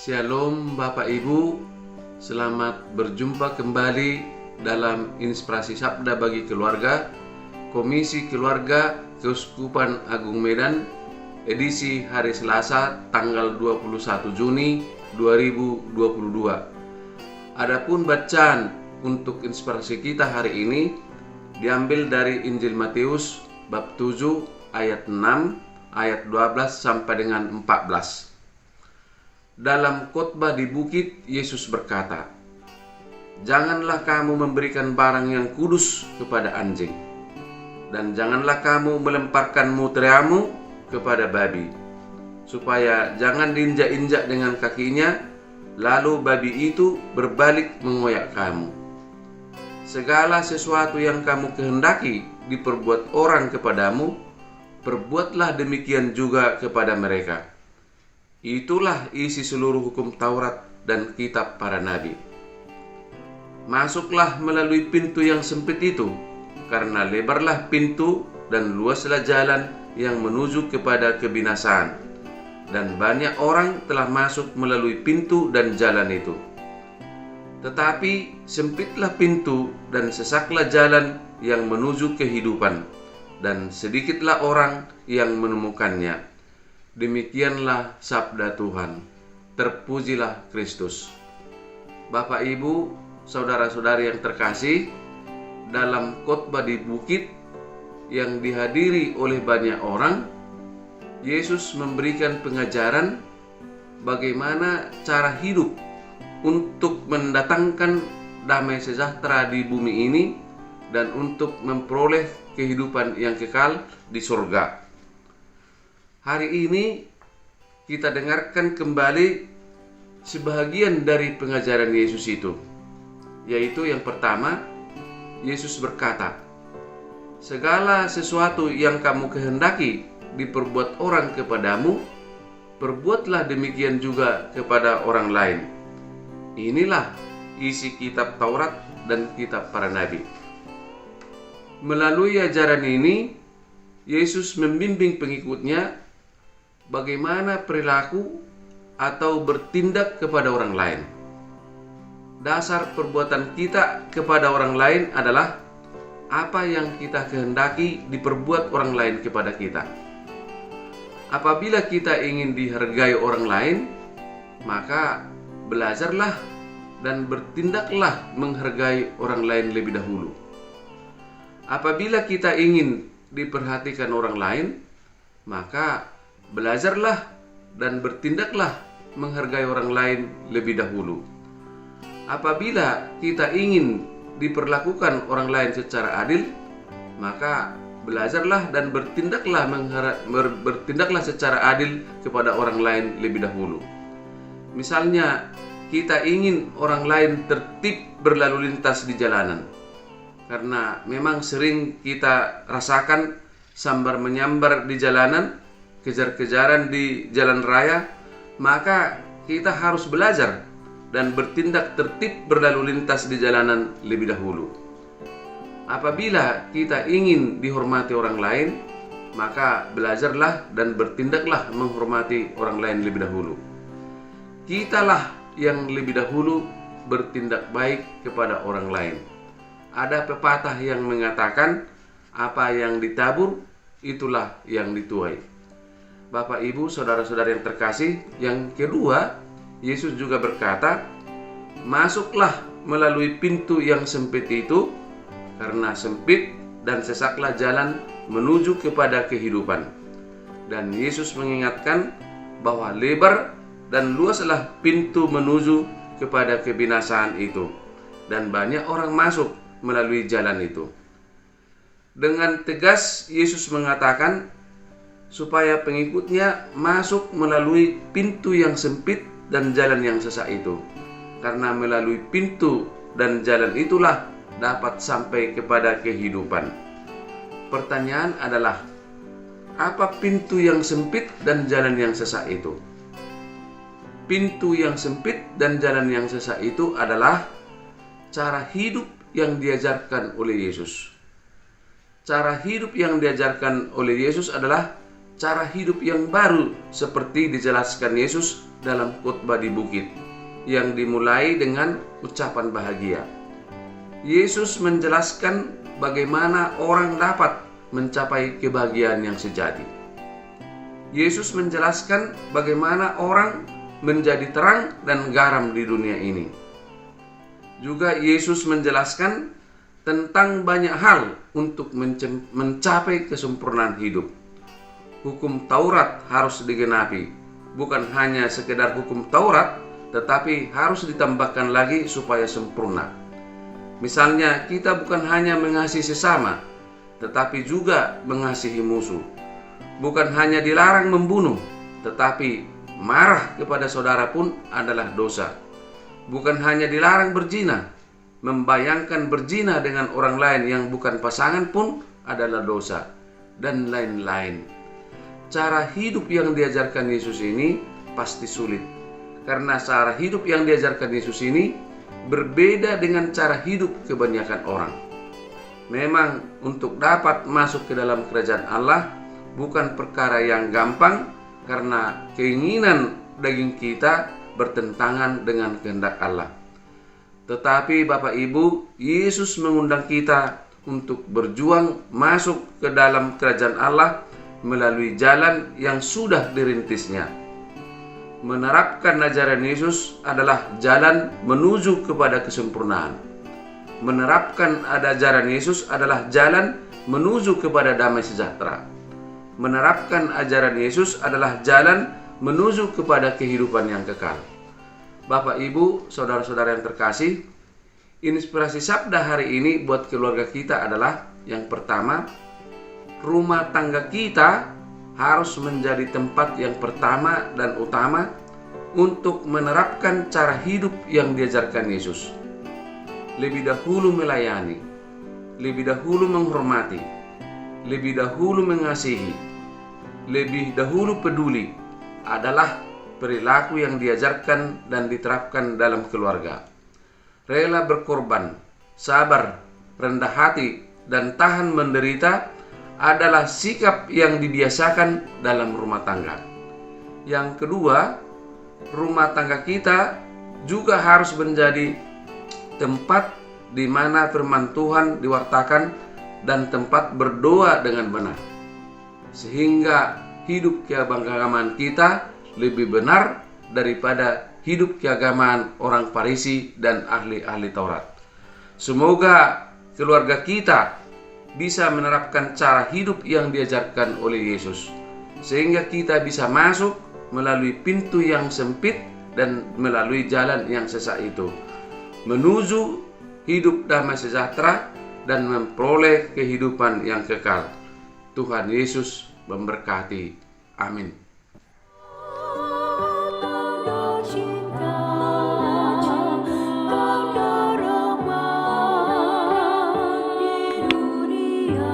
Shalom Bapak Ibu, selamat berjumpa kembali dalam Inspirasi Sabda bagi Keluarga, Komisi Keluarga Keuskupan Agung Medan, edisi hari Selasa tanggal 21 Juni 2022. Adapun bacaan untuk inspirasi kita hari ini diambil dari Injil Matius bab 7 ayat 6, ayat 12 sampai dengan 14. Dalam khotbah di bukit, Yesus berkata, "Janganlah kamu memberikan barang yang kudus kepada anjing, dan janganlah kamu melemparkan mutriamu kepada babi, supaya jangan diinjak-injak dengan kakinya, lalu babi itu berbalik mengoyak kamu. Segala sesuatu yang kamu kehendaki diperbuat orang kepadamu, perbuatlah demikian juga kepada mereka. Itulah isi seluruh hukum Taurat dan kitab para nabi. Masuklah melalui pintu yang sempit itu, karena lebarlah pintu dan luaslah jalan yang menuju kepada kebinasaan, dan banyak orang telah masuk melalui pintu dan jalan itu. Tetapi sempitlah pintu dan sesaklah jalan yang menuju kehidupan, dan sedikitlah orang yang menemukannya." Demikianlah sabda Tuhan. Terpujilah Kristus. Bapak Ibu, saudara-saudari yang terkasih, dalam khotbah di bukit yang dihadiri oleh banyak orang, Yesus memberikan pengajaran bagaimana cara hidup untuk mendatangkan damai sejahtera di bumi ini dan untuk memperoleh kehidupan yang kekal di surga. Hari ini kita dengarkan kembali sebahagian dari pengajaran Yesus itu, yaitu yang pertama, Yesus berkata, "Segala sesuatu yang kamu kehendaki diperbuat orang kepadamu, perbuatlah demikian juga kepada orang lain." Inilah isi kitab Taurat dan kitab para nabi. Melalui ajaran ini, Yesus membimbing pengikutnya bagaimana perilaku atau bertindak kepada orang lain. Dasar perbuatan kita kepada orang lain adalah apa yang kita kehendaki diperbuat orang lain kepada kita. Apabila kita ingin dihargai orang lain, maka belajarlah dan bertindaklah menghargai orang lain lebih dahulu. Apabila kita ingin diperhatikan orang lain, maka belajarlah dan bertindaklah menghargai orang lain lebih dahulu. Apabila kita ingin diperlakukan orang lain secara adil, maka belajarlah dan bertindaklah secara adil kepada orang lain lebih dahulu. Misalnya, kita ingin orang lain tertib berlalu lintas di jalanan, karena memang sering kita rasakan sambar menyambar di jalanan, kejar-kejaran di jalan raya, maka kita harus belajar dan bertindak tertib berlalu lintas di jalanan lebih dahulu. Apabila kita ingin dihormati orang lain, maka belajarlah dan bertindaklah menghormati orang lain lebih dahulu. Kitalah yang lebih dahulu bertindak baik kepada orang lain. Ada pepatah yang mengatakan, apa yang ditabur, itulah yang dituai. Bapak, Ibu, saudara-saudara yang terkasih, yang kedua, Yesus juga berkata, "Masuklah melalui pintu yang sempit itu, karena sempit dan sesaklah jalan menuju kepada kehidupan." Dan Yesus mengingatkan bahwa lebar dan luaslah pintu menuju kepada kebinasaan itu, dan banyak orang masuk melalui jalan itu. Dengan tegas Yesus mengatakan supaya pengikutnya masuk melalui pintu yang sempit dan jalan yang sesak itu, karena melalui pintu dan jalan itulah dapat sampai kepada kehidupan. Pertanyaan adalah, apa pintu yang sempit dan jalan yang sesak itu? Pintu yang sempit dan jalan yang sesak itu adalah cara hidup yang diajarkan oleh Yesus. Cara hidup yang diajarkan oleh Yesus adalah cara hidup yang baru seperti dijelaskan Yesus dalam khotbah di bukit yang dimulai dengan ucapan bahagia. Yesus menjelaskan bagaimana orang dapat mencapai kebahagiaan yang sejati. Yesus menjelaskan bagaimana orang menjadi terang dan garam di dunia ini. Juga Yesus menjelaskan tentang banyak hal untuk mencapai kesempurnaan hidup. Hukum Taurat harus digenapi, bukan hanya sekedar hukum Taurat, tetapi harus ditambahkan lagi supaya sempurna. Misalnya, kita bukan hanya mengasihi sesama, tetapi juga mengasihi musuh. Bukan hanya dilarang membunuh, tetapi marah kepada saudara pun adalah dosa. Bukan hanya dilarang berzina, membayangkan berzina dengan orang lain yang bukan pasangan pun adalah dosa, dan lain-lain. Cara hidup yang diajarkan Yesus ini pasti sulit, karena cara hidup yang diajarkan Yesus ini berbeda dengan cara hidup kebanyakan orang. Memang untuk dapat masuk ke dalam kerajaan Allah bukan perkara yang gampang, karena keinginan daging kita bertentangan dengan kehendak Allah. Tetapi Bapak Ibu, Yesus mengundang kita untuk berjuang masuk ke dalam kerajaan Allah melalui jalan yang sudah dirintisnya. Menerapkan ajaran Yesus adalah jalan menuju kepada kesempurnaan. Menerapkan ajaran Yesus adalah jalan menuju kepada damai sejahtera. Menerapkan ajaran Yesus adalah jalan menuju kepada kehidupan yang kekal. Bapak, Ibu, saudara-saudara yang terkasih, inspirasi sabda hari ini buat keluarga kita adalah yang pertama, rumah tangga kita harus menjadi tempat yang pertama dan utama untuk menerapkan cara hidup yang diajarkan Yesus. Lebih dahulu melayani, lebih dahulu menghormati, lebih dahulu mengasihi, lebih dahulu peduli adalah perilaku yang diajarkan dan diterapkan dalam keluarga. Rela berkorban, sabar, rendah hati, dan tahan menderita adalah sikap yang dibiasakan dalam rumah tangga. Yang kedua, rumah tangga kita juga harus menjadi tempat di mana firman Tuhan diwartakan dan tempat berdoa dengan benar, sehingga hidup keagamaan kita lebih benar daripada hidup keagamaan orang Farisi dan ahli-ahli Taurat. Semoga keluarga kita bisa menerapkan cara hidup yang diajarkan oleh Yesus, sehingga kita bisa masuk melalui pintu yang sempit dan melalui jalan yang sesak itu, menuju hidup damai sejahtera dan memperoleh kehidupan yang kekal. Tuhan Yesus memberkati. Amin. Di dunia